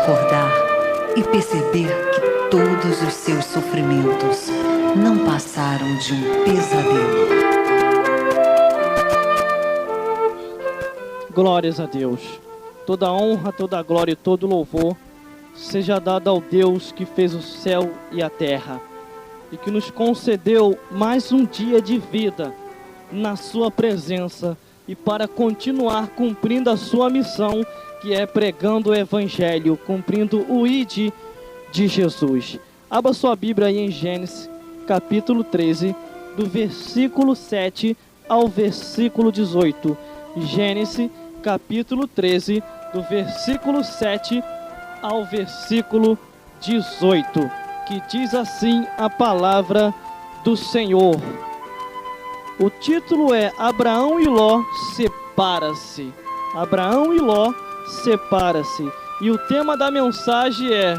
acordar e perceber que todos os seus sofrimentos não passaram de um pesadelo. Glórias a Deus. Toda honra, toda glória e todo louvor seja dado ao Deus que fez o céu e a terra e que nos concedeu mais um dia de vida na sua presença e para continuar cumprindo a sua missão, que é pregando o Evangelho, cumprindo o ID de Jesus. Abra sua Bíblia aí em Gênesis, capítulo 13, do versículo 7 ao versículo 18. Gênesis, capítulo 13, do versículo 7 ao versículo 18, que diz assim a palavra do Senhor. O título é Abraão e Ló separa-se. Abraão e Ló separa-se. E o tema da mensagem é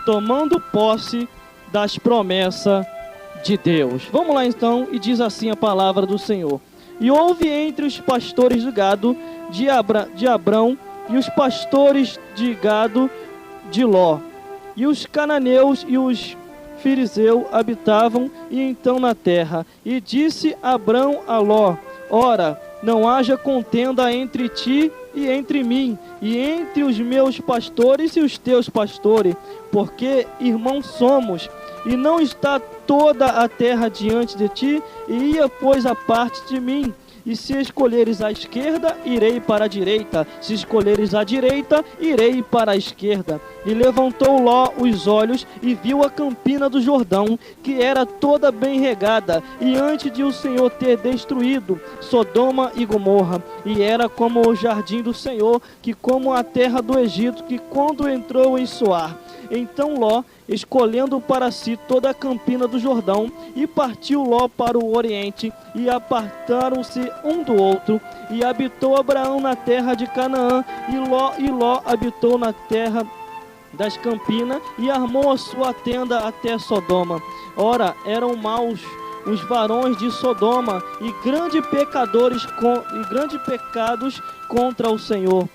tomando posse das promessas de Deus. Vamos lá então, e diz assim a palavra do Senhor. E houve entre os pastores do gado de Abrão e os pastores de gado de Ló. E os cananeus e os fariseus habitavam e então na terra. E disse Abrão a Ló: ora, não haja contenda entre ti e entre mim, e entre os meus pastores e os teus pastores, porque irmãos somos, e não está toda a terra diante de ti, e ia, pois, a parte de mim. E se escolheres a esquerda, irei para a direita. Se escolheres a direita, irei para a esquerda. E levantou Ló os olhos e viu a campina do Jordão, que era toda bem regada, e antes de o Senhor ter destruído Sodoma e Gomorra. E era como o jardim do Senhor, que como a terra do Egito, que quando entrou em Soar. Então Ló, escolhendo para si toda a campina do Jordão, e partiu Ló para o oriente, e apartaram-se um do outro, e habitou Abraão na terra de Canaã, e Ló habitou na terra das campinas, e armou a sua tenda até Sodoma. Ora, eram maus os varões de Sodoma, e grandes pecados contra o Senhor.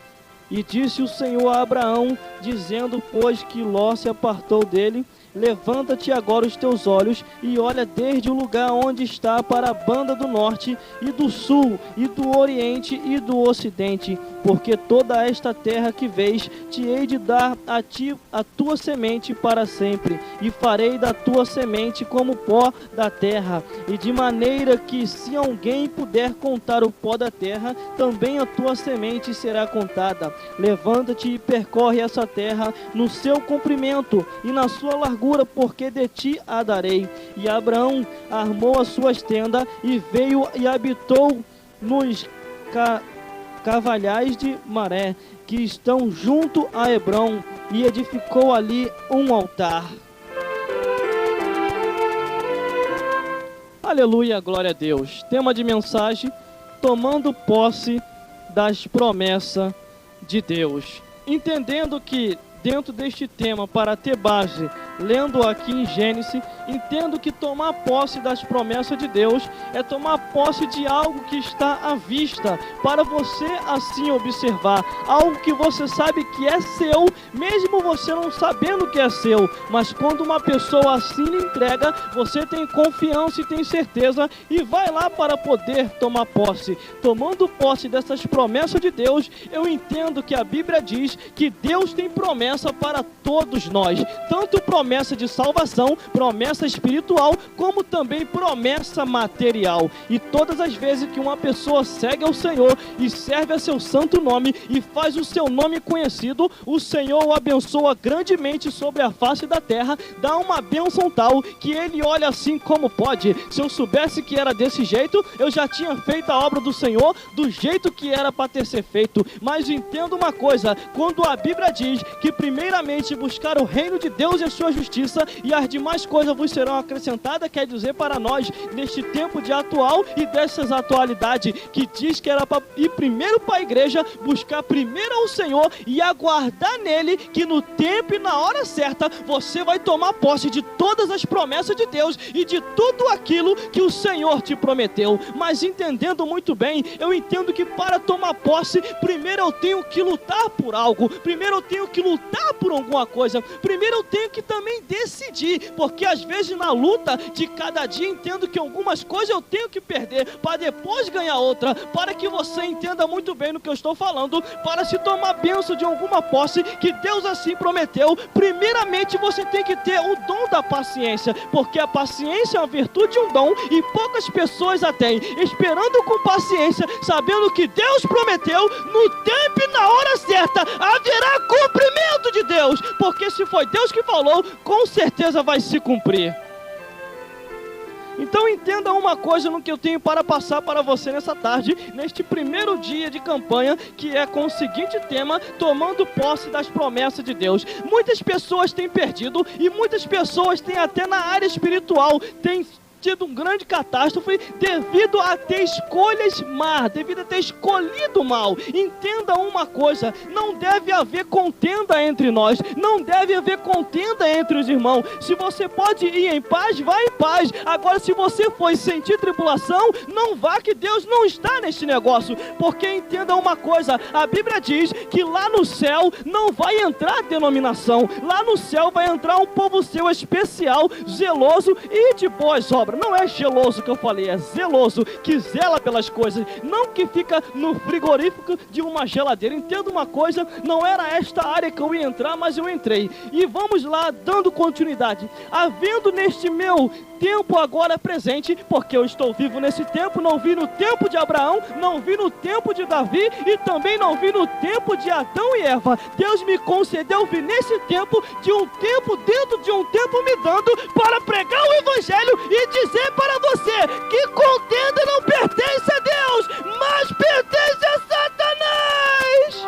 E disse o Senhor a Abraão, dizendo, pois que Ló se apartou dele: levanta-te agora os teus olhos e olha desde o lugar onde está para a banda do norte e do sul e do oriente e do ocidente, porque toda esta terra que vês te hei de dar a ti a tua semente para sempre, e farei da tua semente como pó da terra, e de maneira que se alguém puder contar o pó da terra, também a tua semente será contada. Levanta-te e percorre essa terra no seu comprimento e na sua largura, porque de ti a darei. E Abraão armou as suas tendas e veio e habitou nos cavalhais de Maré, que estão junto a Hebrom, e edificou ali um altar. Aleluia, glória a Deus. Tema de mensagem: tomando posse das promessas de Deus. Entendendo que dentro deste tema, para ter base, lendo aqui em Gênesis, entendo que tomar posse das promessas de Deus é tomar posse de algo que está à vista, para você assim observar, algo que você sabe que é seu, mesmo você não sabendo que é seu, mas quando uma pessoa assim lhe entrega, você tem confiança e tem certeza, e vai lá para poder tomar posse. Tomando posse dessas promessas de Deus, eu entendo que a Bíblia diz que Deus tem promessa para todos nós, tanto promessa de salvação, promessa espiritual, como também promessa material. E todas as vezes que uma pessoa segue ao Senhor e serve a seu santo nome e faz o seu nome conhecido, o Senhor o abençoa grandemente sobre a face da terra, dá uma bênção tal que ele olha assim: como pode? Se eu soubesse que era desse jeito, eu já tinha feito a obra do Senhor do jeito que era para ter ser feito. Mas entenda uma coisa: quando a Bíblia diz que primeiramente buscar o reino de Deus e a sua justiça, e as demais coisas vos serão acrescentadas, quer dizer para nós, neste tempo de atual e dessas atualidades, que diz que era para ir primeiro para a igreja, buscar primeiro ao Senhor e aguardar nele, que no tempo e na hora certa você vai tomar posse de todas as promessas de Deus e de tudo aquilo que o Senhor te prometeu. Mas entendendo muito bem, eu entendo que para tomar posse, primeiro eu tenho que lutar por algo, primeiro eu tenho que lutar lutar por alguma coisa. Primeiro eu tenho que também decidir, porque às vezes na luta de cada dia entendo que algumas coisas eu tenho que perder para depois ganhar outra, para que você entenda muito bem no que eu estou falando, para se tomar bênção de alguma posse que Deus assim prometeu. Primeiramente você tem que ter o dom da paciência, porque a paciência é uma virtude e um dom, e poucas pessoas a têm. Esperando com paciência, sabendo que Deus prometeu, no tempo e na hora certa haverá cumprimento de Deus, porque se foi Deus que falou, com certeza vai se cumprir. Então entenda uma coisa no que eu tenho para passar para você nessa tarde, neste primeiro dia de campanha, que é com o seguinte tema: tomando posse das promessas de Deus. Muitas pessoas têm perdido, e muitas pessoas têm até na área espiritual, têm tido um grande catástrofe devido a ter escolhas más, devido a ter escolhido mal. Entenda uma coisa: não deve haver contenda entre nós, não deve haver contenda entre os irmãos. Se você pode ir em paz, vá em paz. Agora, se você for sentir tribulação, não vá, que Deus não está neste negócio. Porque entenda uma coisa: a Bíblia diz que lá no céu não vai entrar denominação, lá no céu vai entrar um povo seu especial, zeloso e de boas obras. Não é geloso que eu falei, é zeloso, que zela pelas coisas, não que fica no frigorífico de uma geladeira. Entenda uma coisa: não era esta área que eu ia entrar, mas eu entrei. E vamos lá, dando continuidade. Havendo neste meu tempo agora presente, porque eu estou vivo nesse tempo, não vi no tempo de Abraão, não vi no tempo de Davi, e também não vi no tempo de Adão e Eva. Deus me concedeu vir nesse tempo, de um tempo dentro de um tempo, me dando para pregar o evangelho e dizer para você que contenda não pertence a Deus, mas pertence a Satanás.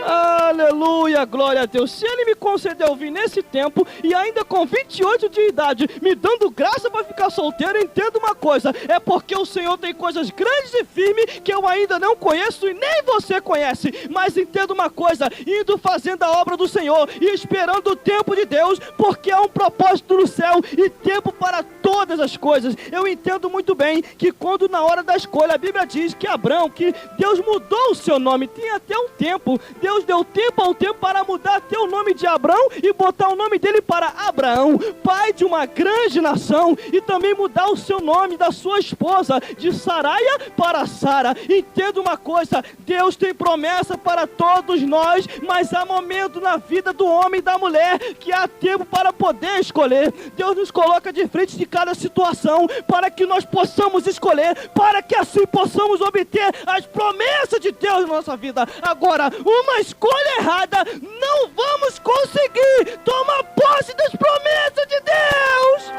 Aleluia, glória a Deus. Se Ele me concedeu vir nesse tempo, e ainda com 28 de idade, me dando graça para ficar solteiro, entenda uma coisa: é porque o Senhor tem coisas grandes e firmes que eu ainda não conheço e nem você conhece. Mas entenda uma coisa: indo fazendo a obra do Senhor e esperando o tempo de Deus, porque há um propósito no céu e tempo para todas as coisas. Eu entendo muito bem que quando na hora da escolha, a Bíblia diz que Abraão, que Deus mudou o seu nome, tem até um tempo, Deus deu tempo ao tempo para mudar até o nome de Abraão e botar o nome dele para Abraão, pai de uma grande nação, e também mudar o seu nome da sua esposa de Saraia para Sara. Entenda uma coisa: Deus tem promessa para todos nós, mas há momento na vida do homem e da mulher que há tempo para poder escolher. Deus nos coloca de frente de cada situação para que nós possamos escolher, para que assim possamos obter as promessas de Deus na nossa vida. Agora, uma escolha errada, não vamos conseguir tomar posse das promessas de Deus.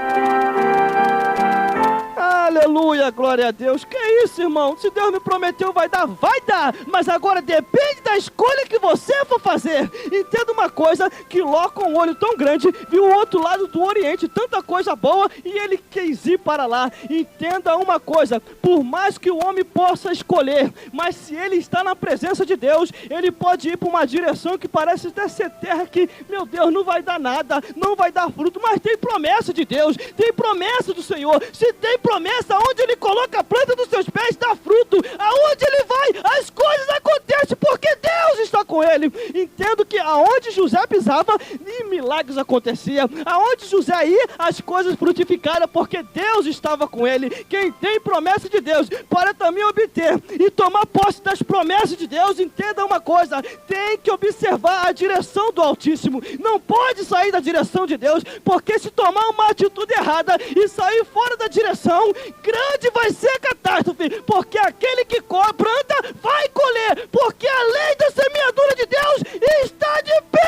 Aleluia, glória a Deus. Que isso, irmão? Se Deus me prometeu, vai dar, mas agora depende da escolha que você for fazer. Entenda uma coisa: que Ló, com um olho tão grande, viu o outro lado do Oriente, tanta coisa boa, e ele quis ir para lá. Entenda uma coisa: por mais que o homem possa escolher, mas se ele está na presença de Deus, ele pode ir para uma direção que parece até ser terra que, meu Deus, não vai dar nada, não vai dar fruto, mas tem promessa de Deus, tem promessa do Senhor. Se tem promessa, onde Ele coloca a planta dos seus pés, dá fruto. Aonde Ele vai, as coisas acontecem, porque Deus está com ele. Entendo que aonde José pisava, milagres aconteciam. Aonde José ia, as coisas frutificaram, porque Deus estava com ele. Quem tem promessa de Deus para também obter e tomar posse das promessas de Deus, entenda uma coisa: tem que observar a direção do Altíssimo. Não pode sair da direção de Deus, porque se tomar uma atitude errada e sair fora da direção, grande vai ser a catástrofe, porque aquele que planta vai colher, porque a lei da semeadura de Deus está de pé.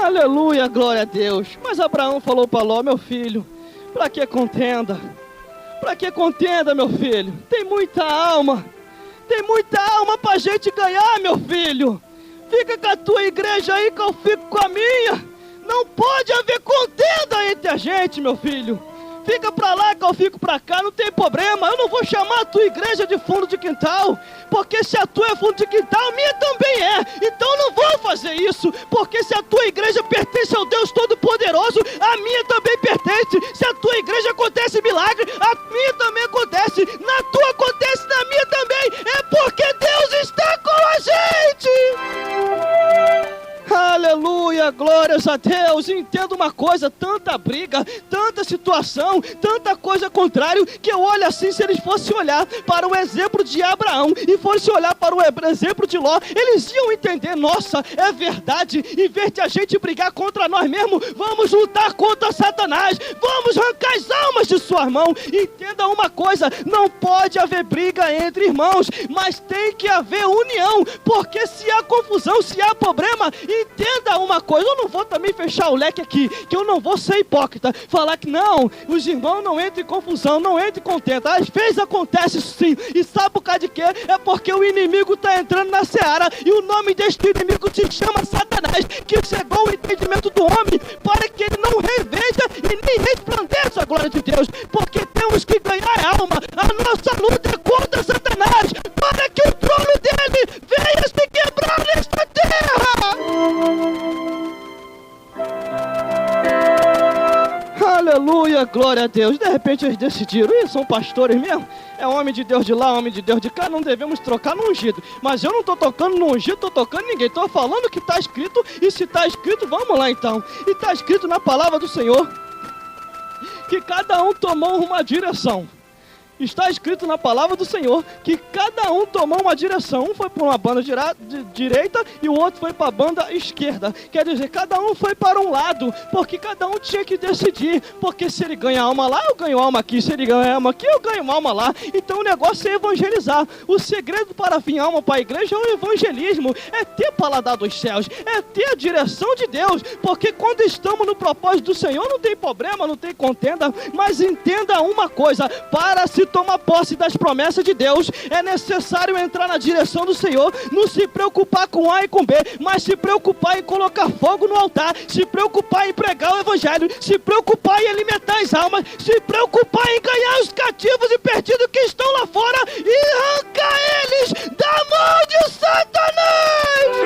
Aleluia, glória a Deus. Mas Abraão falou para Ló: meu filho, para que contenda? Para que contenda, meu filho? Tem muita alma para a gente ganhar, meu filho. Fica com a tua igreja aí, que eu fico com a minha. Não pode haver contenda entre a gente, meu filho. Fica pra lá que eu fico pra cá, não tem problema. Eu não vou chamar a tua igreja de fundo de quintal, porque se a tua é fundo de quintal, a minha também é. Então eu não vou fazer isso, porque se a tua igreja pertence ao Deus Todo-Poderoso, a minha também pertence. Se a tua igreja acontece milagre, a minha também acontece. Na tua acontece, na minha também. É porque Deus Aleluia, glórias a Deus. Entenda uma coisa, tanta briga, tanta situação, tanta coisa contrária, que eu olho assim, se eles fossem olhar para o exemplo de Abraão e fossem olhar para o exemplo de Ló, eles iam entender, nossa, é verdade, em vez de a gente brigar contra nós mesmos, vamos lutar contra Satanás, vamos arrancar as almas de sua mão. Entenda uma coisa, não pode haver briga entre irmãos, mas tem que haver união, porque se há confusão, se há problema, entenda uma coisa, eu não vou também fechar o leque aqui, que eu não vou ser hipócrita, falar que não, os irmãos não entram em confusão, não entram em contenda. Às vezes acontece isso sim, e sabe por causa de quê? É porque o inimigo está entrando na seara, e o nome deste inimigo se chama Satanás, que cegou o entendimento do homem, para que ele não reveja e nem resplandeça a glória de Deus, porque temos que ganhar a alma, a nossa luta é contra Satanás, para que o trono dele venha se quebrar nesta terra. Aleluia, glória a Deus. De repente eles decidiram, são pastores mesmo, é homem de Deus de lá, homem de Deus de cá, não devemos trocar no ungido. Mas eu não estou tocando no ungido, estou tocando em ninguém, estou falando o que está escrito, e se está escrito, vamos lá então. E está escrito na palavra do Senhor, que cada um tomou uma direção. Está escrito na palavra do Senhor que cada um tomou uma direção. Um foi para uma banda direita e o outro foi para a banda esquerda. Quer dizer, cada um foi para um lado, porque cada um tinha que decidir. Porque se ele ganha alma lá, eu ganho alma aqui. Se ele ganha alma aqui, eu ganho alma lá. Então o negócio é evangelizar. O segredo para vir alma para a igreja é o evangelismo. É ter paladar dos céus. É ter a direção de Deus. Porque quando estamos no propósito do Senhor, não tem problema, não tem contenda. Mas entenda uma coisa, para se tomar posse das promessas de Deus, é necessário entrar na direção do Senhor, não se preocupar com A e com B, mas se preocupar em colocar fogo no altar, se preocupar em pregar o evangelho, se preocupar em alimentar as almas, se preocupar em ganhar os cativos e perdidos que estão lá fora e arrancar eles da mão de Satanás.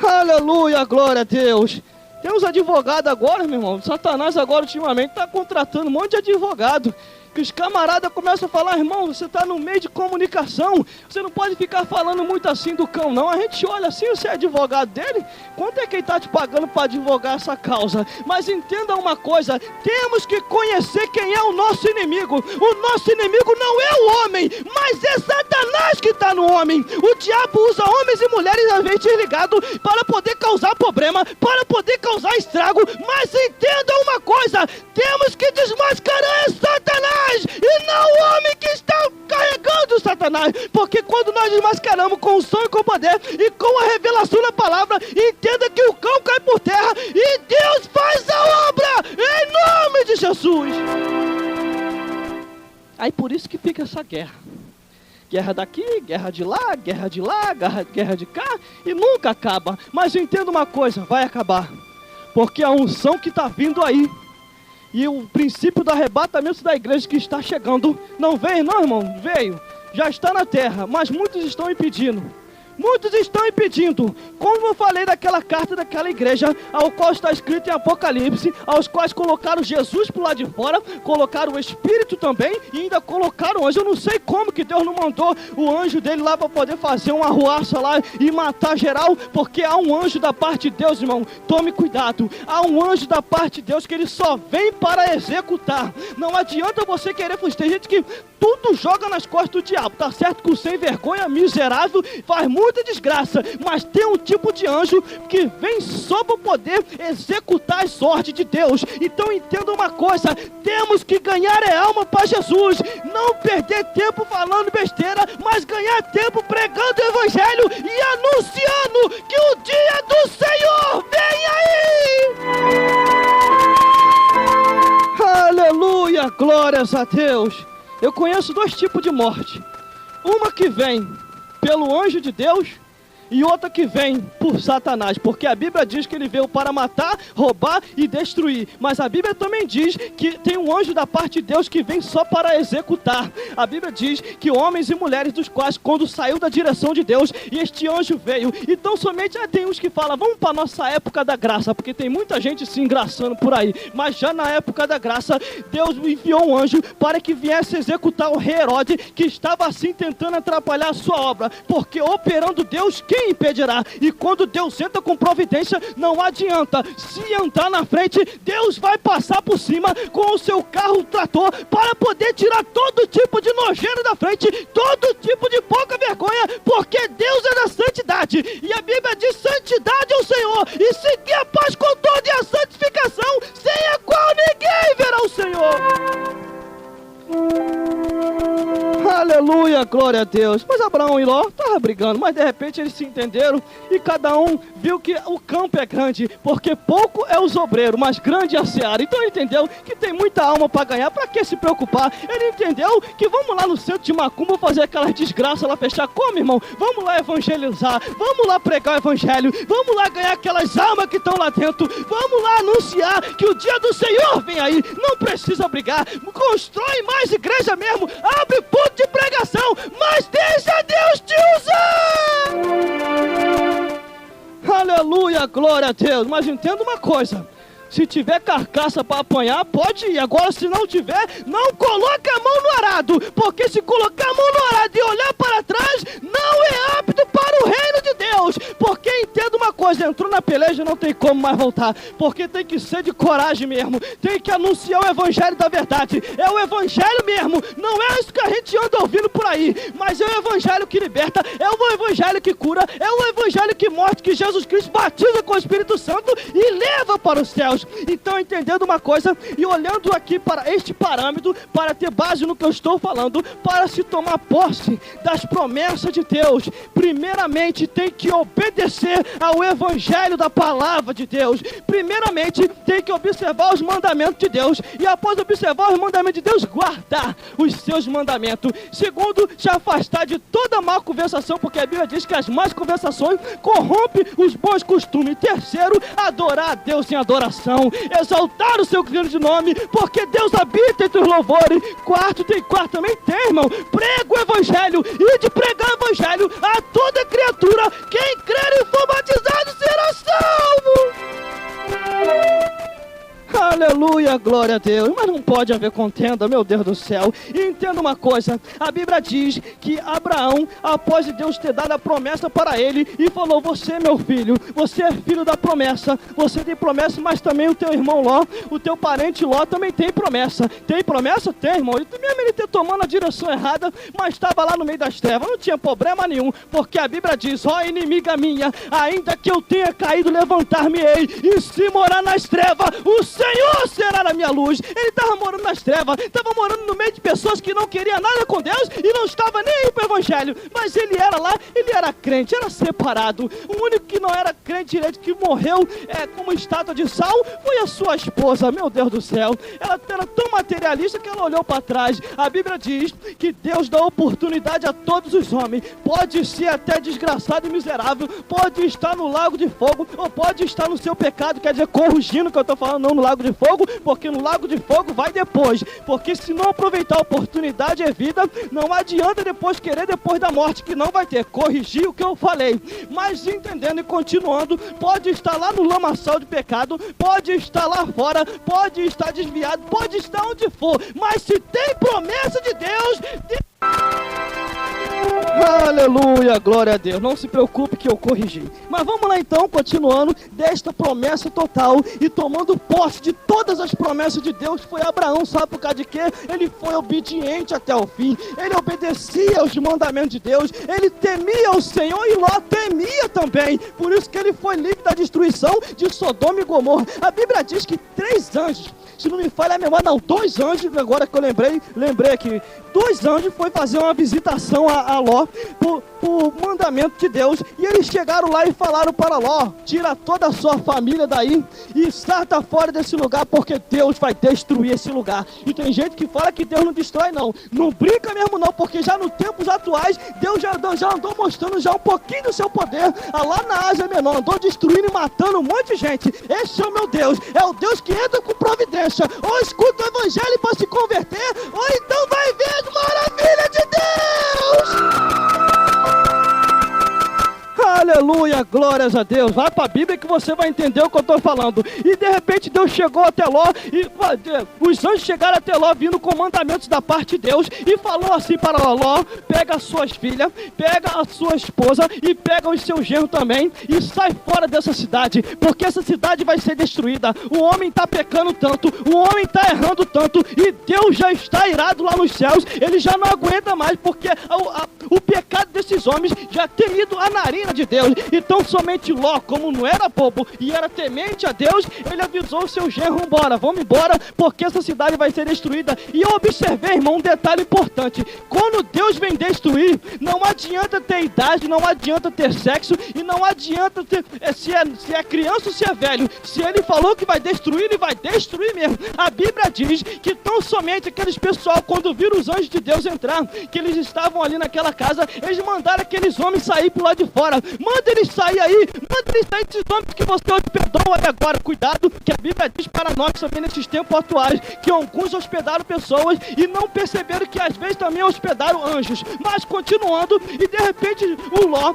Aleluia, glória a Deus. Tem uns advogados agora, meu irmão, Satanás agora ultimamente está contratando um monte de advogado, que os camaradas começam a falar, irmão, você está no meio de comunicação, você não pode ficar falando muito assim do cão, não. A gente olha assim, você é advogado dele, quanto é que ele está te pagando para advogar essa causa? Mas entenda uma coisa, temos que conhecer quem é o nosso inimigo. O nosso inimigo não é o homem, mas é Satanás que está no homem. O diabo usa homens e mulheres a mente ligado para poder causar problema, para poder causar estrago. Mas entenda uma coisa, temos que desmascarar Satanás e não o homem que está carregando Satanás, porque quando nós desmascaramos com o som e com o poder e com a revelação da palavra, entenda que o cão cai por terra e Deus faz a obra em nome de Jesus. Aí por isso que fica essa guerra, guerra daqui, guerra de lá, guerra de lá, guerra de cá, e nunca acaba. Mas entenda uma coisa, vai acabar, porque a unção que está vindo aí e o princípio do arrebatamento da igreja que está chegando, não veio não, irmão, veio, já está na terra, mas muitos estão impedindo. Muitos estão impedindo, como eu falei daquela carta daquela igreja, ao qual está escrito em Apocalipse, aos quais colocaram Jesus por lá de fora, colocaram o Espírito também, e ainda colocaram o anjo. Eu não sei como que Deus não mandou o anjo dele lá para poder fazer uma arruaça lá e matar geral, porque há um anjo da parte de Deus, irmão, tome cuidado, há um anjo da parte de Deus que ele só vem para executar. Não adianta você querer fugir, tem gente que tudo joga nas costas do diabo, tá certo que o sem vergonha miserável faz muita desgraça, mas tem um tipo de anjo que vem só para poder executar as ordens de Deus. Então entenda uma coisa, temos que ganhar a alma para Jesus, não perder tempo falando besteira, mas ganhar tempo pregando o evangelho e anunciando que o dia do Senhor vem aí. Aleluia, glórias a Deus. Eu conheço dois tipos de morte, uma que vem pelo anjo de Deus e outra que vem por Satanás, porque a Bíblia diz que ele veio para matar, roubar e destruir, mas a Bíblia também diz que tem um anjo da parte de Deus que vem só para executar. A Bíblia diz que homens e mulheres dos quais, quando saiu da direção de Deus, e este anjo veio, então somente tem uns que falam, vamos para a nossa época da graça, porque tem muita gente se engraçando por aí, mas já na época da graça, Deus enviou um anjo para que viesse executar o rei Herodes, que estava assim tentando atrapalhar a sua obra, porque operando Deus, quem ninguém impedirá. E quando Deus entra com providência, não adianta. Se andar na frente, Deus vai passar por cima com o seu carro trator para poder tirar todo tipo de nojeira da frente, todo tipo de pouca vergonha, porque Deus é da santidade. E a Bíblia diz: santidade ao Senhor, e seguir a paz com toda e a santificação, sem a qual ninguém verá o Senhor. Aleluia, glória a Deus. Mas Abraão e Ló estavam brigando, mas de repente eles se entenderam e cada um viu que o campo é grande, porque pouco é os obreiros, mas grande é a seara. Então ele entendeu que tem muita alma para ganhar, para que se preocupar? Ele entendeu que vamos lá no centro de Macumba fazer aquelas desgraças lá, fechar como, irmão? Vamos lá evangelizar, vamos lá pregar o evangelho, vamos lá ganhar aquelas almas que estão lá dentro, vamos lá anunciar que o dia do Senhor vem aí. Não precisa brigar, constrói mais igreja mesmo, abre ponto de pregação, mas deixa Deus te usar. Aleluia, glória a Deus. Mas entenda uma coisa: se tiver carcaça para apanhar, pode ir. Agora, se não tiver, não coloque a mão no arado, porque se colocar a mão no arado e olhar para trás, não é apto para o reino de Deus. Porque entenda uma coisa: entrou na peleja, não tem como mais voltar, porque tem que ser de coragem mesmo, tem que anunciar o evangelho da verdade. É o evangelho mesmo, não é isso que a gente anda ouvindo por aí, mas é o evangelho que liberta, é o evangelho que cura, é o evangelho que mostra que Jesus Cristo batiza com o Espírito Santo e leva para os céus. Então, entendendo uma coisa e olhando aqui para este parâmetro, para ter base no que eu estou falando, para se tomar posse das promessas de Deus, primeiramente tem que obedecer ao evangelho da palavra de Deus. Primeiramente tem que observar os mandamentos de Deus, e após observar os mandamentos de Deus, guardar os seus mandamentos. Segundo, se afastar de toda má conversação, porque a Bíblia diz que as más conversações corrompem os bons costumes. Terceiro, adorar a Deus em adoração, exaltar o seu grande nome, porque Deus habita entre os louvores. Quarto também tem, irmão, prega o evangelho, e de pregar o evangelho a toda criatura. Quem crer e for batizado será salvo. Aleluia, glória a Deus. Mas não pode haver contenda, meu Deus do céu. E entenda uma coisa: a Bíblia diz que Abraão, após Deus ter dado a promessa para ele, e falou: você, meu filho, você é filho da promessa, você tem promessa, mas também o teu irmão Ló, o teu parente Ló também tem promessa. Tem promessa? Tem, irmão. E mesmo ele ter tomado a direção errada, mas estava lá no meio das trevas, não tinha problema nenhum, porque a Bíblia diz: ó inimiga minha, ainda que eu tenha caído, levantar-me-ei, e se morar nas trevas, o Senhor será a minha luz. Ele estava morando nas trevas, estava morando no meio de pessoas que não queriam nada com Deus e não estava nem aí para o evangelho, mas ele era lá, ele era crente, era separado. O único que não era crente direito, que morreu como estátua de sal, foi a sua esposa. Meu Deus do céu, ela era tão materialista que ela olhou para trás. A Bíblia diz que Deus dá oportunidade a todos os homens, pode ser até desgraçado e miserável, pode estar no lago de fogo, ou pode estar no seu pecado, quer dizer, corrigindo o que eu estou falando, não no lago de fogo, porque no lago de fogo vai depois, porque se não aproveitar a oportunidade é vida, não adianta depois querer depois da morte, que não vai ter. Corrigir o que eu falei, mas entendendo e continuando, pode estar lá no lamaçal de pecado, pode estar lá fora, pode estar desviado, pode estar onde for, mas se tem promessa de Deus, aleluia, glória a Deus. Não se preocupe que eu corrigi. Mas vamos lá então, continuando desta promessa total e tomando posse de todas as promessas de Deus. Foi Abraão, sabe por causa de quê? Ele foi obediente até o fim, ele obedecia aos mandamentos de Deus, ele temia o Senhor, e Ló temia também. Por isso que ele foi livre da destruição de Sodoma e Gomorra. A Bíblia diz que 3 anjos, se não me falha a memória, não, 2 anjos, agora que eu lembrei aqui, 2 anjos foi fazer uma visitação a Ló por mandamento de Deus, e eles chegaram lá e falaram para Ló: tira toda a sua família daí e sarta fora desse lugar, porque Deus vai destruir esse lugar. E tem gente que fala que Deus não destrói, não brinca mesmo não, porque já nos tempos atuais Deus já andou mostrando já um pouquinho do seu poder. Lá na Ásia Menor andou destruindo e matando um monte de gente. Esse é o meu Deus, é o Deus que entra com providência. Ou escuta o evangelho para se converter, ou então vai ver as maravilhas de Deus. Aleluia, glórias a Deus. Vai para a Bíblia que você vai entender o que eu estou falando. E de repente Deus chegou até Ló, e os anjos chegaram até Ló vindo com mandamentos da parte de Deus, e falou assim para Ló: pega as suas filhas, pega a sua esposa e pega os seus genros também, e sai fora dessa cidade, porque essa cidade vai ser destruída. O homem está pecando tanto, o homem está errando tanto, e Deus já está irado lá nos céus. Ele já não aguenta mais, porque o pecado desses homens já tem ido a narina de Deus. Então somente Ló, como não era bobo e era temente a Deus, ele avisou o seu genro: vamos embora, porque essa cidade vai ser destruída. E eu observei, irmão, um detalhe importante: quando Deus vem destruir, não adianta ter idade, não adianta ter sexo, e não adianta ter, se é criança ou se é velho. Se ele falou que vai destruir, ele vai destruir mesmo. A Bíblia diz que tão somente aqueles pessoal, quando viram os anjos de Deus entrar, que eles estavam ali naquela casa, eles mandaram aqueles homens sair pro lado de fora. Manda eles sair aí, manda eles sair desses homens que você hospedou aí agora. Cuidado, que a Bíblia diz para nós também nesses tempos atuais, que alguns hospedaram pessoas e não perceberam que às vezes também hospedaram anjos. Mas continuando, e de repente o Ló,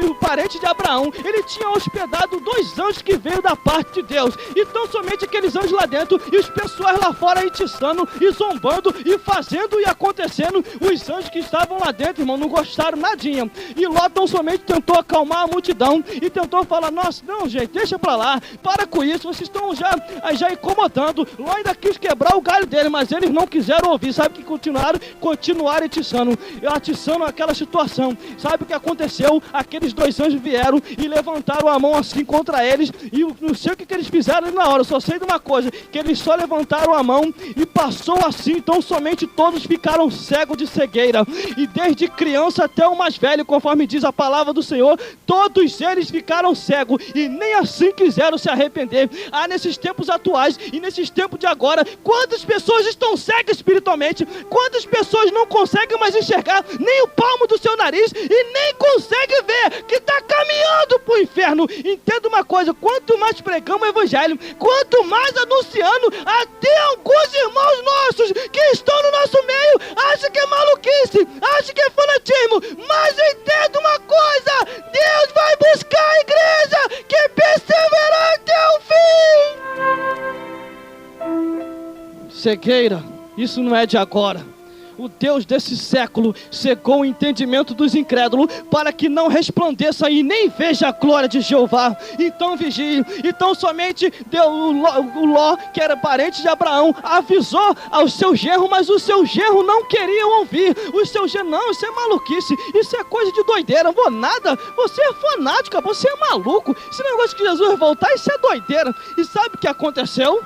o parente de Abraão, ele tinha hospedado 2 anjos que veio da parte de Deus. Então somente aqueles anjos lá dentro, e os pessoas lá fora atiçando e zombando e fazendo e acontecendo. Os anjos que estavam lá dentro, irmão, não gostaram nadinha. E Ló tão somente tentou acalmar a multidão e tentou falar: nossa, não, gente, deixa pra lá, para com isso, vocês estão já incomodando. Ló ainda quis quebrar o galho dele, mas eles não quiseram ouvir. Sabe que continuaram atiçando aquela situação. Sabe o que aconteceu? Aqueles 2 anjos vieram e levantaram a mão assim contra eles, e eu não sei o que eles fizeram ali na hora, eu só sei de uma coisa, que eles só levantaram a mão e passou assim. Então somente todos ficaram cegos de cegueira, e desde criança até o mais velho, conforme diz a palavra do Senhor, todos eles ficaram cegos e nem assim quiseram se arrepender. Nesses tempos atuais e nesses tempos de agora, quantas pessoas estão cegas espiritualmente, quantas pessoas não conseguem mais enxergar nem o palmo do seu nariz e nem conseguem ver que está caminhando para o inferno. Entenda uma coisa: quanto mais pregamos o evangelho, quanto mais anunciando, até alguns irmãos nossos que estão no nosso meio acham que é maluquice, acham que é fanatismo. Mas entenda uma coisa: Deus vai buscar a igreja que perseverar até o fim. Cegueira, isso não é de agora. O Deus desse século cegou o entendimento dos incrédulos para que não resplandeça e nem veja a glória de Jeová. Então vigie. Então somente o Ló, que era parente de Abraão, avisou ao seu genro, mas o seu genro não queria ouvir. O seu genro: não, isso é maluquice, isso é coisa de doideira, não vou nada, você é fanática, você é maluco, esse negócio que Jesus vai voltar, isso é doideira. E sabe o que aconteceu?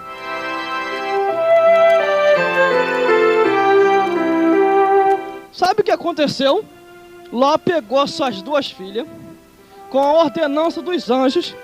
Sabe o que aconteceu? Ló pegou suas 2 filhas, com a ordenança dos anjos,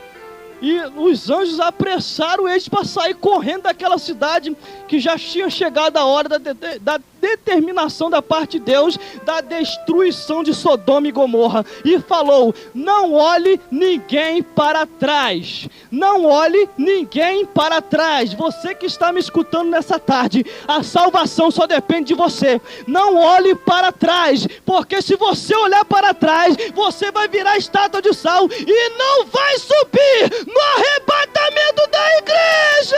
e os anjos apressaram eles para sair correndo daquela cidade, que já tinha chegado a hora da determinação da parte de Deus, da destruição de Sodoma e Gomorra. E falou: não olhe ninguém para trás, não olhe ninguém para trás. Você que está me escutando nessa tarde, a salvação só depende de você. Não olhe para trás, porque se você olhar para trás, você vai virar estátua de sal e não vai subir no arrebatamento da igreja.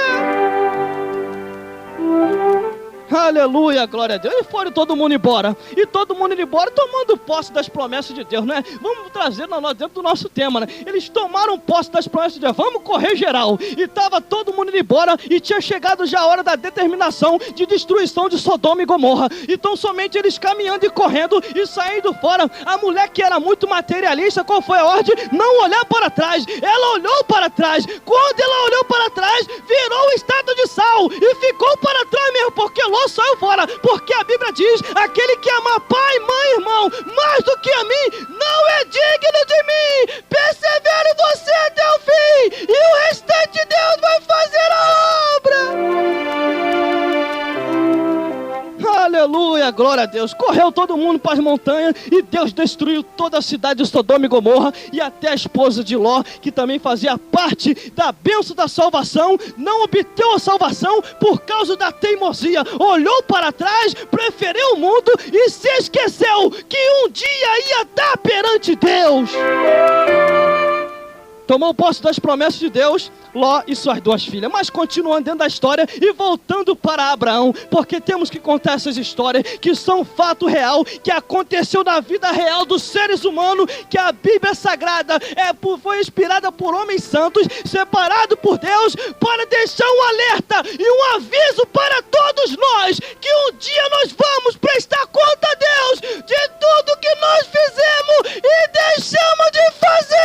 Aleluia, glória a Deus. E foram todo mundo embora. E todo mundo indo embora tomando posse das promessas de Deus, né? Vamos trazer dentro do nosso tema, né? Eles tomaram posse das promessas de Deus. Vamos correr geral. E estava todo mundo indo embora. E tinha chegado já a hora da determinação de destruição de Sodoma e Gomorra. Então somente eles caminhando e correndo e saindo fora. A mulher, que era muito materialista, qual foi a ordem? Não olhar para trás. Ela olhou para trás. Quando ela olhou para trás, virou estátua de sal e ficou para trás mesmo, porque Ló saiu fora. Porque a Bíblia diz: aquele que ama pai, mãe, irmão, mais do que a mim, não é digno de mim. Persevere você até o fim, e o restante Deus vai fazer a obra. Aleluia, glória a Deus. Correu todo mundo para as montanhas e Deus destruiu toda a cidade de Sodoma e Gomorra e até a esposa de Ló, que também fazia parte da bênção da salvação, não obteve a salvação por causa da teimosia. Olhou para trás, preferiu o mundo e se esqueceu que um dia ia estar perante Deus. Tomou posse das promessas de Deus, Ló e suas duas filhas. Mas continuando dentro da história e voltando para Abraão, porque temos que contar essas histórias que são fato real, que aconteceu na vida real dos seres humanos, que a Bíblia Sagrada foi inspirada por homens santos, separado por Deus, para deixar um alerta e um aviso para todos nós, que um dia nós vamos prestar conta a Deus de tudo que nós fizemos e deixamos de fazer.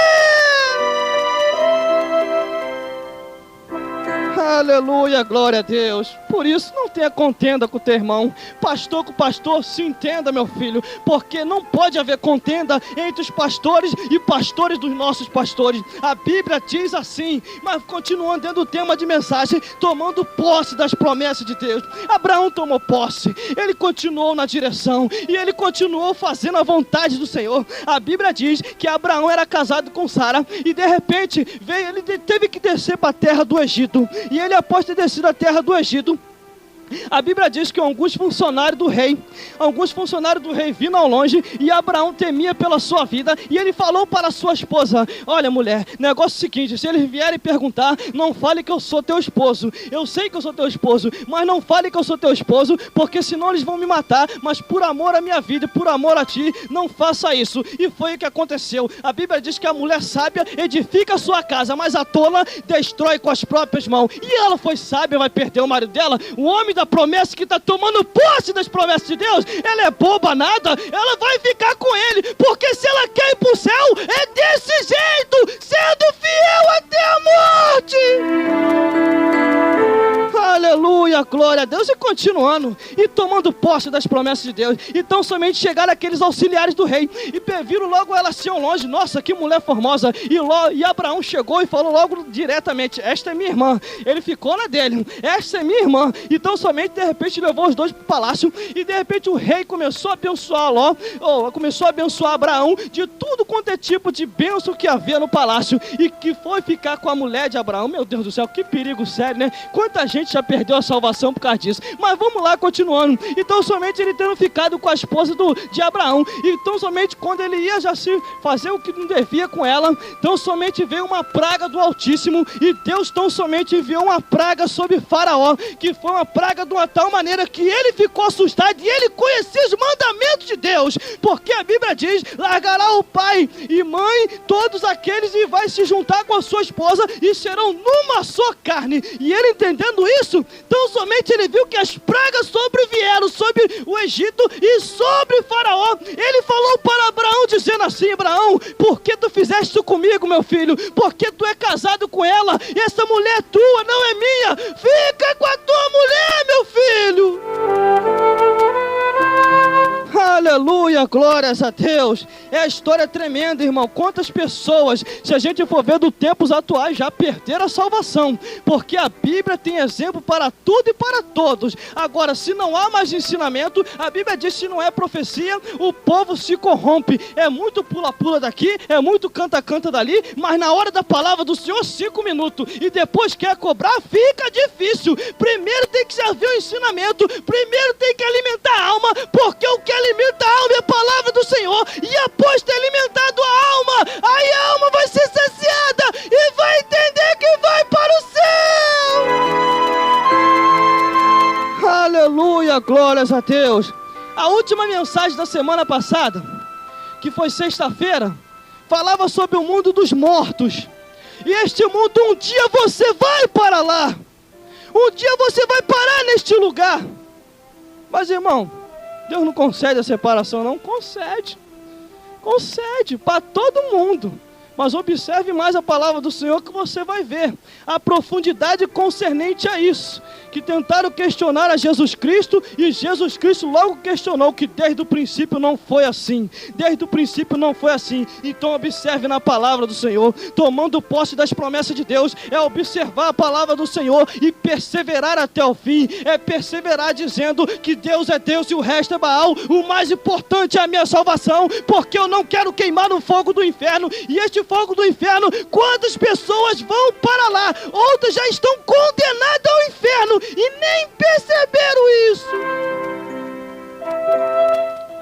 Aleluia, glória a Deus. Por isso não tenha contenda com o teu irmão. Pastor com pastor, se entenda, meu filho, porque não pode haver contenda entre os pastores e pastores dos nossos pastores. A Bíblia diz assim. Mas continuando dentro do tema de mensagem, tomando posse das promessas de Deus, Abraão tomou posse, ele continuou na direção e ele continuou fazendo a vontade do Senhor. A Bíblia diz que Abraão era casado com Sara e de repente ele teve que descer para a terra do Egito. E ele, após ter descido a terra do Egito, a Bíblia diz que alguns funcionários do rei vindo ao longe, e Abraão temia pela sua vida, e ele falou para a sua esposa: olha, mulher, negócio é o seguinte, se eles vierem perguntar, não fale que eu sou teu esposo. Eu sei que eu sou teu esposo, mas não fale que eu sou teu esposo, porque senão eles vão me matar. Mas por amor à minha vida, por amor a ti, não faça isso. E foi o que aconteceu. A Bíblia diz que a mulher sábia edifica a sua casa, mas a tola destrói com as próprias mãos. E ela foi sábia, vai perder o marido dela? O homem da promessa, que está tomando posse das promessas de Deus, ela é boba nada, ela vai ficar com ele, porque se ela quer ir para o céu, é desse jeito, sendo fiel até a morte. Aleluia, glória a Deus. E continuando, e tomando posse das promessas de Deus, então somente chegaram aqueles auxiliares do rei, e viram logo ela assim ao longe: nossa, que mulher formosa. E Abraão chegou e falou logo diretamente: esta é minha irmã. Ele ficou na dele: esta é minha irmã. Então somente de repente levou os dois para o palácio, e de repente o rei começou a abençoar começou a abençoar Abraão de tudo quanto é tipo de bênção que havia no palácio, e que foi ficar com a mulher de Abraão. Meu Deus do céu, que perigo sério, né? Quanta gente já perdeu a salvação por causa disso. Mas vamos lá, continuando. Então somente ele tendo ficado com a esposa de Abraão, então somente quando ele ia já se fazer o que não devia com ela, então somente veio uma praga do Altíssimo, e Deus tão somente enviou uma praga sobre Faraó, que foi uma praga de uma tal maneira que ele ficou assustado, e ele conhecia os mandamentos de Deus, porque a Bíblia diz: largará o pai e mãe, todos aqueles, e vai se juntar com a sua esposa, e serão numa só carne. E ele, entendendo isso, então somente ele viu que as pragas sobrevieram sobre o Egito e sobre Faraó. Ele falou para Abraão, dizendo assim: Abraão, por que tu fizeste isso comigo, meu filho? Porque tu é casado com ela, e essa mulher é tua, não é minha. Fica com a tua mulher, meu filho. Aleluia, glórias a Deus. É a história tremenda, irmão. Quantas pessoas, se a gente for ver dos tempos atuais, já perderam a salvação, porque a Bíblia tem exemplo para tudo e para todos. Agora, se não há mais ensinamento, a Bíblia diz: se não é profecia, o povo se corrompe. É muito pula-pula daqui, é muito canta-canta dali, mas na hora da palavra do Senhor, 5 minutos, e depois quer cobrar, fica difícil. Primeiro tem que servir o ensinamento, primeiro tem que alimentar a alma, porque o que alimenta a alma é a palavra do Senhor, e após ter alimentado a alma, aí a alma vai ser saciada e vai entender que vai para o céu. Aleluia, glórias a Deus. A última mensagem da semana passada, que foi sexta-feira, falava sobre o mundo dos mortos. E este mundo, um dia você vai para lá, um dia você vai parar neste lugar. Mas, irmão, Deus não concede a separação, não. Concede para todo mundo. Mas observe mais a palavra do Senhor que você vai ver a profundidade concernente a isso. Que tentaram questionar a Jesus Cristo e Jesus Cristo logo questionou que desde o princípio não foi assim. Desde o princípio não foi assim. Então observe na palavra do Senhor. Tomando posse das promessas de Deus é observar a palavra do Senhor e perseverar até o fim. É perseverar dizendo que Deus é Deus e o resto é Baal. O mais importante é a minha salvação, porque eu não quero queimar no fogo do inferno. E este fogo do inferno, quantas pessoas vão para lá? Outras já estão condenadas ao inferno e nem perceberam isso.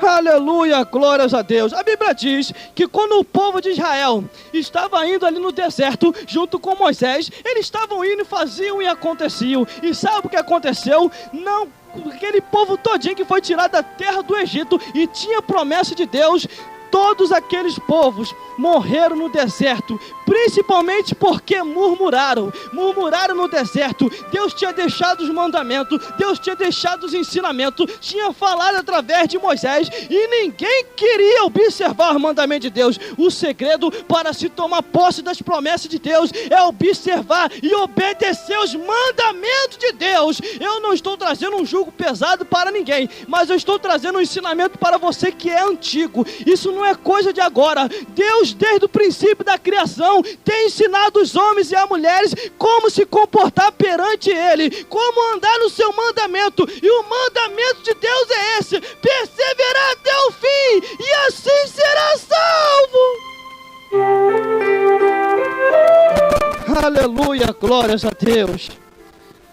Aleluia, glórias a Deus. A Bíblia diz que quando o povo de Israel estava indo ali no deserto, junto com Moisés, eles estavam indo e faziam e aconteciam. E sabe o que aconteceu? Não, aquele povo todinho que foi tirado da terra do Egito e tinha promessa de Deus, todos aqueles povos morreram no deserto, principalmente porque murmuraram no deserto. Deus tinha deixado os mandamentos, Deus tinha deixado os ensinamentos, tinha falado através de Moisés e ninguém queria observar o mandamento de Deus. O segredo para se tomar posse das promessas de Deus é observar e obedecer os mandamentos de Deus. Eu não estou trazendo um jugo pesado para ninguém, mas eu estou trazendo um ensinamento para você que é antigo. Isso não é coisa de agora. Deus, desde o princípio da criação, tem ensinado os homens e as mulheres como se comportar perante Ele, como andar no seu mandamento. E o mandamento de Deus é esse: perseverar até o fim, e assim será salvo. Aleluia, glórias a Deus.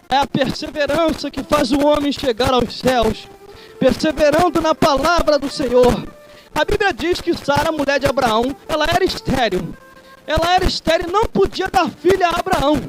É a perseverança que faz o homem chegar aos céus, perseverando na palavra do Senhor. A Bíblia diz que Sara, mulher de Abraão, ela era estéril. Ela era estéril e não podia dar filha a Abraão.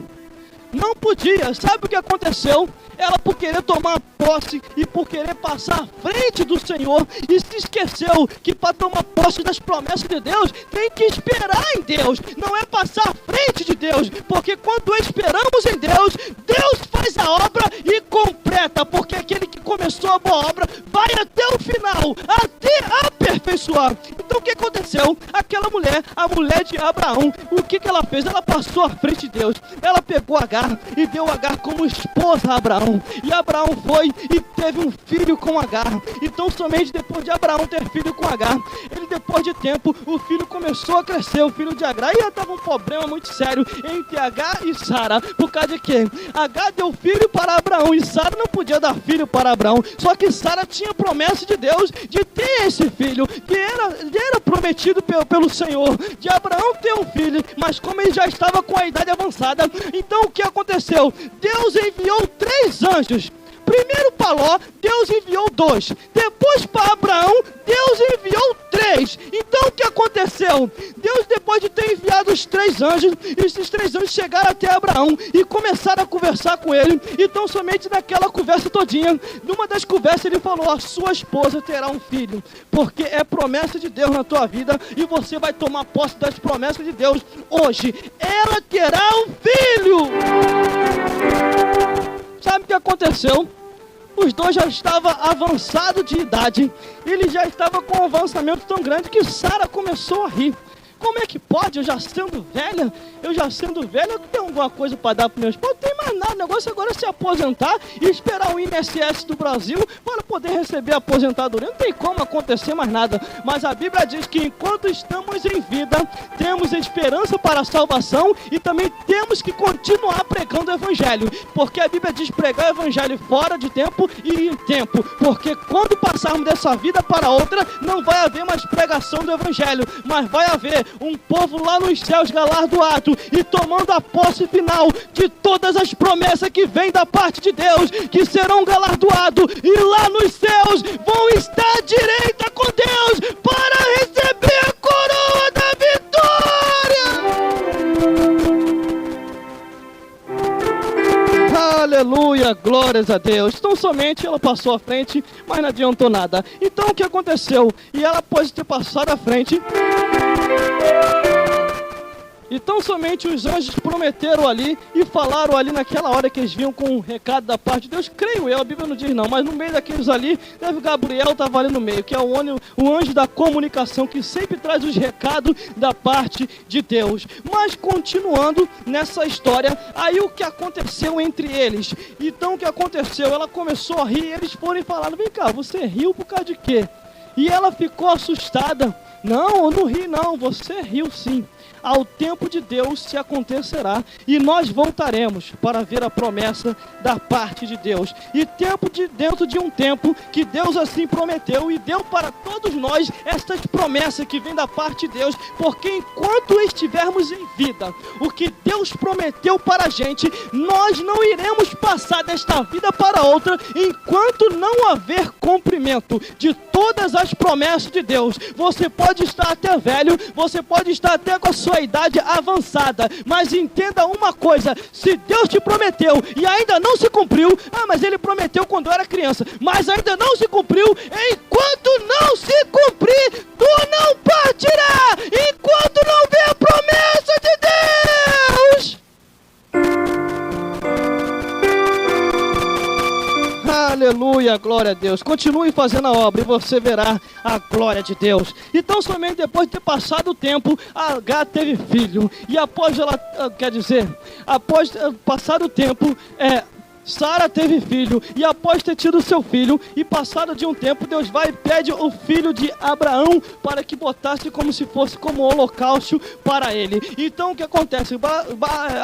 Não podia. Sabe o que aconteceu? Ela, por querer tomar posse e por querer passar à frente do Senhor, e se esqueceu que para tomar posse das promessas de Deus, tem que esperar em Deus, não é passar à frente de Deus, porque quando esperamos em Deus, Deus faz a obra e completa, porque aquele que começou a boa obra vai até o final, até aperfeiçoar. Então o que aconteceu? Aquela mulher, a mulher de Abraão, o que ela fez? Ela passou à frente de Deus, ela pegou Agar e deu Agar como esposa a Abraão. E Abraão foi e teve um filho com Agar. Então somente depois de Abraão ter filho com Agar, ele, depois de tempo, o filho começou a crescer, o filho de Agar, e estava um problema muito sério entre Agar e Sara. Por causa de quê? Agar deu filho para Abraão e Sara não podia dar filho para Abraão. Só que Sara tinha promessa de Deus de ter esse filho, que era prometido pelo Senhor, de Abraão ter um filho, mas como ele já estava com a idade avançada, então o que aconteceu? Deus enviou 3 anjos. Primeiro para Ló, Deus enviou 2. Depois para Abraão, Deus enviou 3. Então o que aconteceu? Deus, depois de ter enviado os 3 anjos, esses 3 anjos chegaram até Abraão e começaram a conversar com ele. Então somente naquela conversa todinha, numa das conversas ele falou: a sua esposa terá um filho, porque é promessa de Deus na tua vida e você vai tomar posse das promessas de Deus hoje. Ela terá um filho. Sabe o que aconteceu? Os dois já estavam avançados de idade. Ele já estava com um avançamento tão grande que Sara começou a rir. Como é que pode? Eu já sendo velha, eu tenho alguma coisa para dar para meu esposo? Não tem mais nada, o negócio agora é se aposentar e esperar o INSS do Brasil para poder receber a aposentadoria. Não tem como acontecer mais nada, mas a Bíblia diz que enquanto estamos em vida, temos esperança para a salvação e também temos que continuar pregando o Evangelho, porque a Bíblia diz pregar o Evangelho fora de tempo e em tempo, porque quando passarmos dessa vida para outra, não vai haver mais pregação do Evangelho, mas vai haver um povo lá nos céus galardoado e tomando a posse final de todas as promessas que vêm da parte de Deus, que serão galardoados e lá nos céus vão estar à direita com Deus para receber a coroa da vitória. Aleluia, glórias a Deus. Então somente ela passou à frente, mas não adiantou nada. Então o que aconteceu? E ela, após ter passado à frente, Então somente os anjos prometeram ali e falaram ali naquela hora que eles vinham com um recado da parte de Deus. Creio eu, a Bíblia não diz não, mas no meio daqueles ali, deve Gabriel estava ali no meio, que é o anjo da comunicação, que sempre traz os recados da parte de Deus. Mas continuando nessa história, aí o que aconteceu entre eles? Então o que aconteceu? Ela começou a rir, eles foram e falaram: vem cá, você riu por causa de quê? E ela ficou assustada. Não, eu não ri não, você riu sim. Ao tempo de Deus se acontecerá e nós voltaremos para ver a promessa da parte de Deus. E dentro de um tempo que Deus assim prometeu e deu para todos nós estas promessas que vêm da parte de Deus, porque enquanto estivermos em vida, o que Deus prometeu para a gente, nós não iremos passar desta vida para outra enquanto não haver cumprimento de todas as promessas de Deus. Você pode estar até velho, você pode estar até com a sua idade avançada, mas entenda uma coisa: se Deus te prometeu e ainda não se cumpriu, mas ele prometeu quando eu era criança, mas ainda não se cumpriu, enquanto não se cumprir, tu não partirá, enquanto não vê a promessa de Deus. Aleluia, glória a Deus. Continue fazendo a obra e você verá a glória de Deus. Então somente depois de ter passado o tempo, Agar teve filho. E após após passado o tempo, Sara teve filho, e após ter tido seu filho, e passado de um tempo, Deus vai e pede o filho de Abraão para que botasse como se fosse como holocausto para ele. Então o que acontece?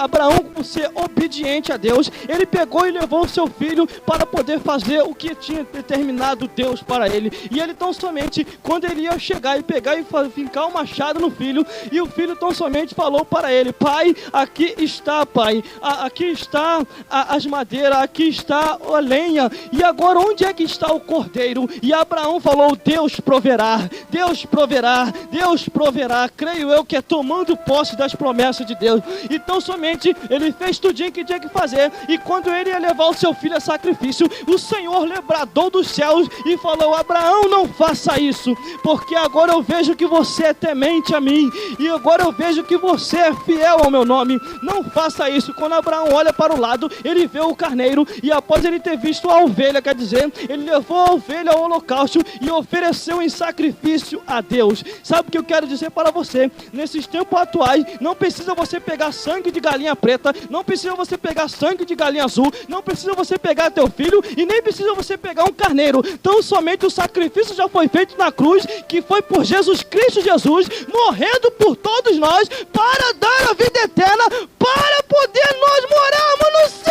Abraão, por ser obediente a Deus, ele pegou e levou o seu filho para poder fazer o que tinha determinado Deus para ele. E ele tão somente, quando ele ia chegar e pegar e fincar o machado no filho, e o filho tão somente falou para ele: pai, aqui está, pai, aqui está as madeiras, aqui está a lenha, e agora onde é que está o cordeiro? E Abraão falou: Deus proverá, Deus proverá, Deus proverá. Creio eu que é tomando posse das promessas de Deus. Então somente ele fez tudinho que tinha que fazer, e quando ele ia levar o seu filho a sacrifício, o Senhor bradou dos céus e falou: Abraão, não faça isso, porque agora eu vejo que você é temente a mim, e agora eu vejo que você é fiel ao meu nome. Não faça isso. Quando Abraão olha para o lado, ele vê o carneiro, e após ele ter visto a ovelha, quer dizer, ele levou a ovelha ao holocausto e ofereceu em sacrifício a Deus. Sabe o que eu quero dizer para você? Nesses tempos atuais, não precisa você pegar sangue de galinha preta, não precisa você pegar sangue de galinha azul, não precisa você pegar teu filho, e nem precisa você pegar um carneiro. Então somente o sacrifício já foi feito na cruz, que foi por Jesus Cristo, Jesus morrendo por todos nós, para dar a vida eterna, para poder nós morarmos no céu.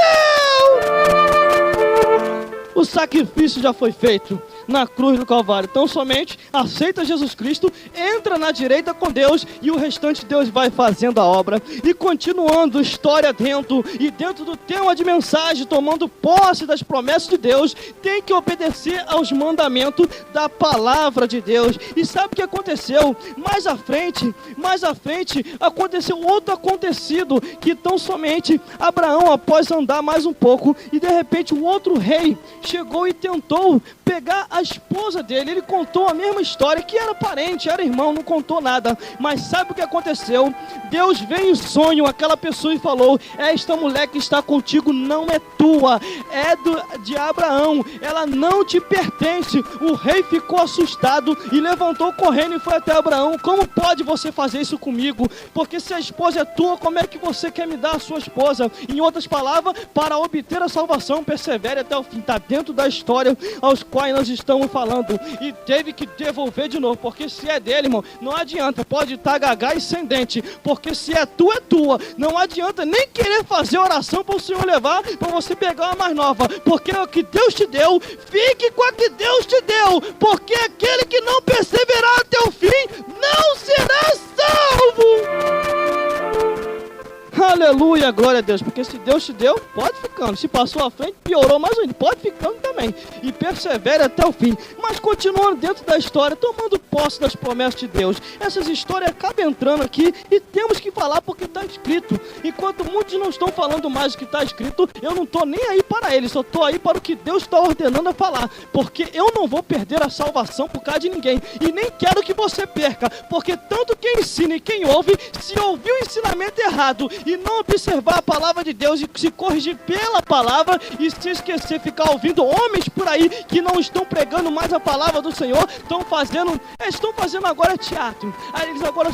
O sacrifício já foi feito na cruz do Calvário. Então somente aceita Jesus Cristo, entra na direita com Deus, e o restante Deus vai fazendo a obra. E continuando história dentro do tema de mensagem, tomando posse das promessas de Deus, tem que obedecer aos mandamentos da palavra de Deus. E sabe o que aconteceu? Mais à frente aconteceu outro acontecido, que tão somente Abraão, após andar mais um pouco, e de repente o outro rei chegou e tentou pegar a esposa dele. Ele contou a mesma história, que era parente, era irmão, não contou nada. Mas sabe o que aconteceu? Deus veio em sonho àquela pessoa e falou: esta mulher que está contigo não é tua, é de Abraão, ela não te pertence. O rei ficou assustado e levantou correndo e foi até Abraão: como pode você fazer isso comigo? Porque se a esposa é tua, como é que você quer me dar a sua esposa? Em outras palavras, para obter a salvação, persevere até o fim. Está dentro da história aos quais nós estamos falando. E teve que devolver de novo, porque se é dele, irmão, não adianta, pode estar gaga e sem dente, porque se é tua, não adianta nem querer fazer oração para o Senhor levar, para você pegar uma mais nova, porque é o que Deus te deu, fique com a que Deus te deu, porque aquele que não perseverar até o fim, não será salvo. Aleluia, glória a Deus, porque se Deus te deu, pode ficando. Se passou à frente, piorou mais ainda, pode ficando também. E persevere até o fim. Mas continuando dentro da história, tomando posse das promessas de Deus. Essas histórias acabam entrando aqui e temos que falar porque está escrito. Enquanto muitos não estão falando mais do que está escrito, eu não estou nem aí para eles, só estou aí para o que Deus está ordenando a falar. Porque eu não vou perder a salvação por causa de ninguém. E nem quero que você perca, porque tanto quem ensina e quem ouve, se ouvir o ensinamento errado e não observar a palavra de Deus e se corrigir pela palavra e se esquecer, ficar ouvindo homens por aí que não estão pregando mais a palavra do Senhor, estão fazendo agora teatro. Aí eles agora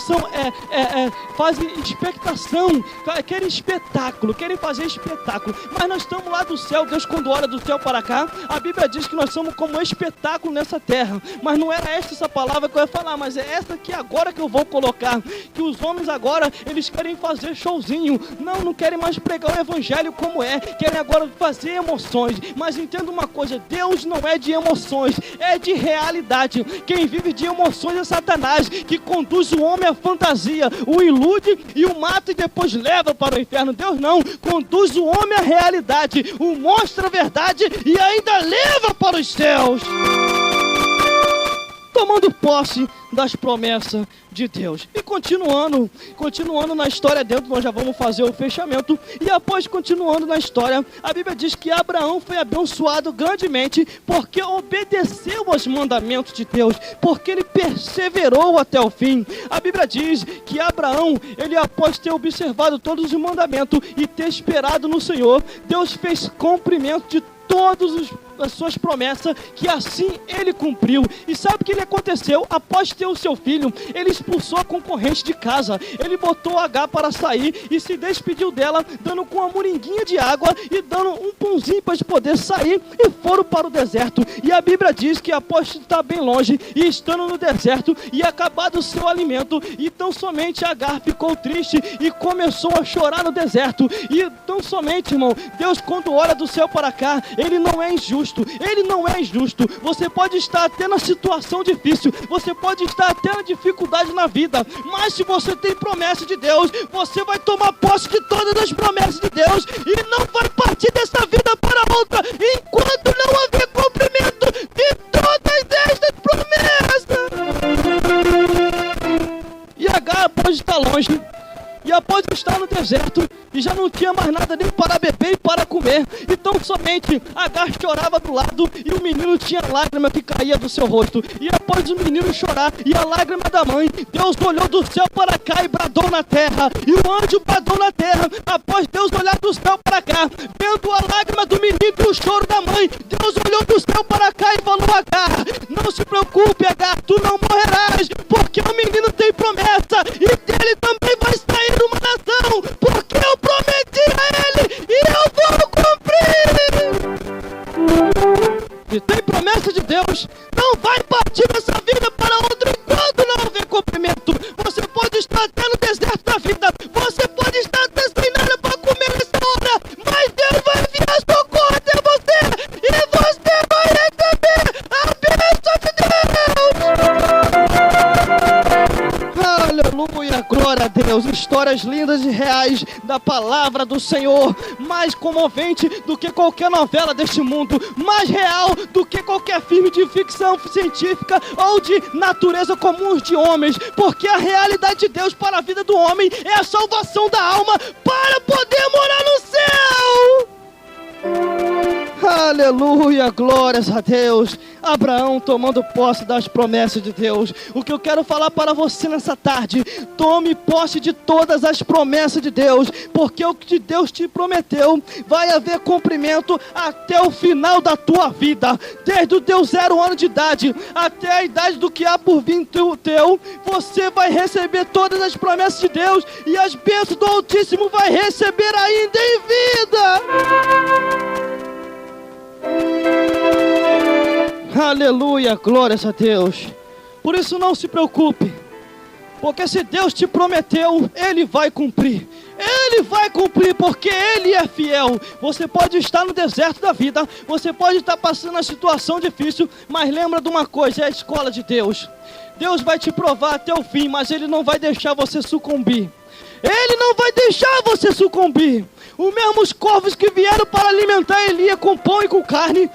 fazem expectação, querem espetáculo, querem fazer espetáculo. Mas nós estamos lá do céu. Deus, quando olha do céu para cá, a Bíblia diz que nós somos como espetáculo nessa terra. Mas não era essa palavra que eu ia falar, mas é essa aqui agora que eu vou colocar. Que os homens agora, eles querem fazer showzinho. Não querem mais pregar o evangelho como é. Querem agora fazer emoções. Mas entenda uma coisa, Deus não é de emoções, é de realidade. Quem vive de emoções é Satanás, que conduz o homem à fantasia, o ilude e o mata e depois leva para o inferno. Deus não, conduz o homem à realidade, o mostra a verdade e ainda leva para os céus. Tomando posse das promessas de Deus. E continuando na história dentro, nós já vamos fazer o fechamento. E após continuando na história, a Bíblia diz que Abraão foi abençoado grandemente porque obedeceu aos mandamentos de Deus, porque ele perseverou até o fim. A Bíblia diz que Abraão, ele após ter observado todos os mandamentos e ter esperado no Senhor, Deus fez cumprimento de todas as suas promessas, que assim ele cumpriu. E sabe o que aconteceu? Após ter o seu filho, ele expulsou a concorrente de casa, ele botou H para sair e se despediu dela, dando com uma moringuinha de água e dando um pãozinho para poder sair, e foram para o deserto. E a Bíblia diz que após estar bem longe e estando no deserto e acabado o seu alimento, então somente Agar ficou triste e começou a chorar no deserto. E então somente, irmão, Deus, quando olha do céu para cá, ele não é injusto. Ele não é injusto. Você pode estar até na situação difícil, você pode estar até na dificuldade na vida, mas se você tem promessa de Deus, você vai tomar posse de todas as promessas de Deus e não vai partir dessa vida para outra enquanto não haver cumprimento de todas estas promessas. E Agar, após estar longe e após estar no deserto, e já não tinha mais nada nem para beber e para comer, então somente Agar chorava do lado e o menino tinha lágrima que caía do seu rosto. E após o menino chorar e a lágrima da mãe, Deus olhou do céu para cá e bradou na terra, e o anjo bradou na terra. Após Deus olhar do céu para cá, vendo a lágrima do menino e o choro da mãe, Deus olhou do céu para cá e falou: Agar, não se preocupe, Agar, tu não morrerás, porque o menino tem promessa e dele também vai sair uma nação, porque eu prometi a ele e eu vou cumprir. Se tem promessa de Deus, não vai partir dessa vida para outra enquanto não houver cumprimento. Você pode estar até no deserto da vida, você pode estar até sem nada para comer nessa hora, mas Deus vai enviar socorro até você e você vai receber a bênção de Deus. Aleluia, glória a Deus. Histórias lindas e reais da palavra do Senhor, mais comovente do que qualquer novela deste mundo, mais real do que qualquer filme de ficção científica ou de natureza comum de homens, porque a realidade de Deus para a vida do homem é a salvação da alma para poder morar no céu. Aleluia, glórias a Deus. Abraão tomando posse das promessas de Deus. O que eu quero falar para você nessa tarde: tome posse de todas as promessas de Deus, porque o que Deus te prometeu vai haver cumprimento até o final da tua vida. Desde o teu 0 ano de idade até a idade do que há por vir teu, você vai receber todas as promessas de Deus, e as bênçãos do Altíssimo vai receber ainda em vida. Aleluia, glórias a Deus. Por isso não se preocupe, porque se Deus te prometeu, Ele vai cumprir. Ele vai cumprir, porque Ele é fiel. Você pode estar no deserto da vida, você pode estar passando uma situação difícil, mas lembra de uma coisa: é a escola de Deus. Deus vai te provar até o fim, mas Ele não vai deixar você sucumbir. Ele não vai deixar você sucumbir. Os mesmos corvos que vieram para alimentar Elias com pão e com carne,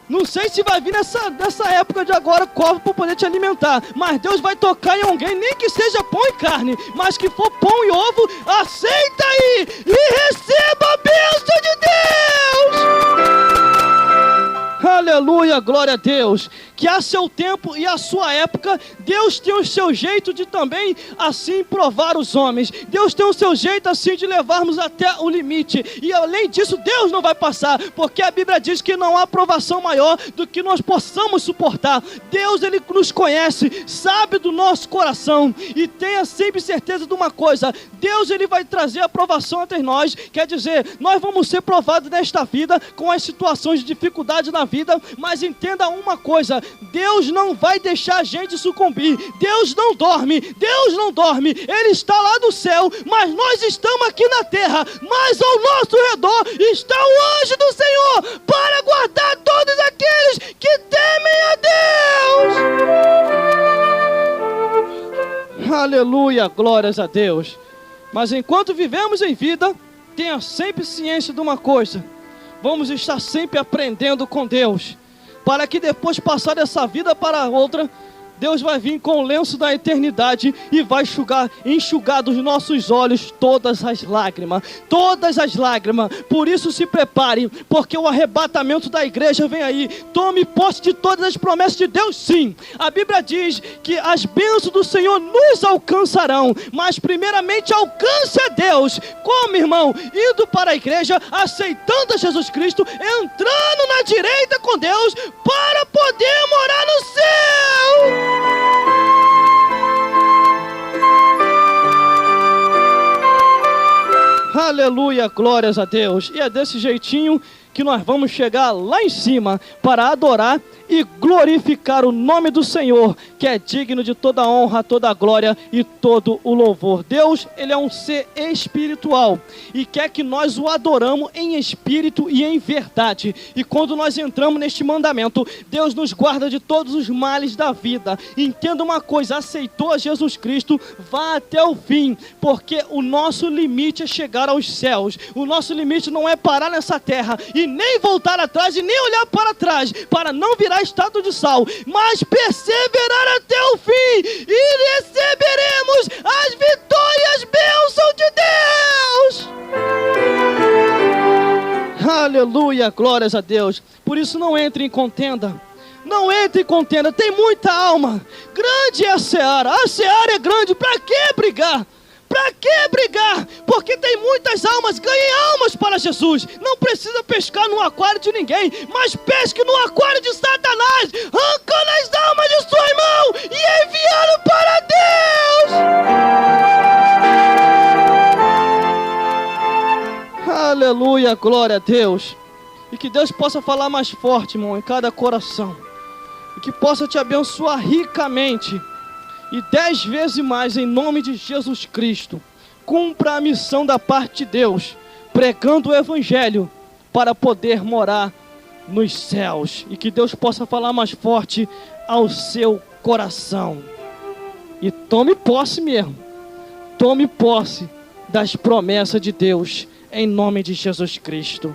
não sei se vai vir nessa época de agora corvo para poder te alimentar, mas Deus vai tocar em alguém, nem que seja pão e carne, mas que for pão e ovo, aceita aí e receba a bênção de Deus. Aleluia, glória a Deus. Que a seu tempo e a sua época, Deus tem o seu jeito de também assim provar os homens. Deus tem o seu jeito assim de levarmos até o limite. E além disso, Deus não vai passar, porque a Bíblia diz que não há provação maior do que nós possamos suportar. Deus, Ele nos conhece, sabe do nosso coração. E tenha sempre certeza de uma coisa: Deus, Ele vai trazer a provação até nós. Quer dizer, nós vamos ser provados nesta vida com as situações de dificuldade na vida. Mas entenda uma coisa: Deus não vai deixar a gente sucumbir. Deus não dorme, Deus não dorme. Ele está lá no céu, mas nós estamos aqui na terra. Mas ao nosso redor está o anjo do Senhor para guardar todos aqueles que temem a Deus. Aleluia, glórias a Deus. Mas enquanto vivemos em vida, tenha sempre ciência de uma coisa: vamos estar sempre aprendendo com Deus, para que depois passar dessa vida para a outra, Deus vai vir com o lenço da eternidade e vai enxugar dos nossos olhos todas as lágrimas. Todas as lágrimas. Por isso se prepare, porque o arrebatamento da igreja vem aí. Tome posse de todas as promessas de Deus, sim. A Bíblia diz que as bênçãos do Senhor nos alcançarão, mas primeiramente alcance a Deus. Como, irmão? Indo para a igreja, aceitando a Jesus Cristo, entrando na direita com Deus, para poder morar no céu. Aleluia, glórias a Deus. E é desse jeitinho que nós vamos chegar lá em cima para adorar e glorificar o nome do Senhor, que é digno de toda a honra, toda a glória e todo o louvor. Deus, Ele é um ser espiritual e quer que nós o adoramos em espírito e em verdade. E quando nós entramos neste mandamento, Deus nos guarda de todos os males da vida. Entenda uma coisa: aceitou a Jesus Cristo, vá até o fim, porque o nosso limite é chegar aos céus. O nosso limite não é parar nessa terra e nem voltar atrás e nem olhar para trás, para não virar estado de sal, mas perseverar até o fim, e receberemos as vitórias, bênção de Deus. Aleluia, glórias a Deus. Por isso não entre em contenda. Não entre em contenda, tem muita alma. Grande é a seara é grande. Para que brigar? Para que brigar? Porque tem muitas almas. Ganhem almas para Jesus. Não precisa pescar no aquário de ninguém, mas pesque no aquário de Satanás, arrancando as almas de sua mão e enviando para Deus. Aleluia, glória a Deus. E que Deus possa falar mais forte, irmão, em cada coração, e que possa te abençoar ricamente e 10 vezes mais, em nome de Jesus Cristo. Cumpra a missão da parte de Deus, pregando o Evangelho para poder morar nos céus. E que Deus possa falar mais forte ao seu coração. E tome posse mesmo. Tome posse das promessas de Deus, em nome de Jesus Cristo.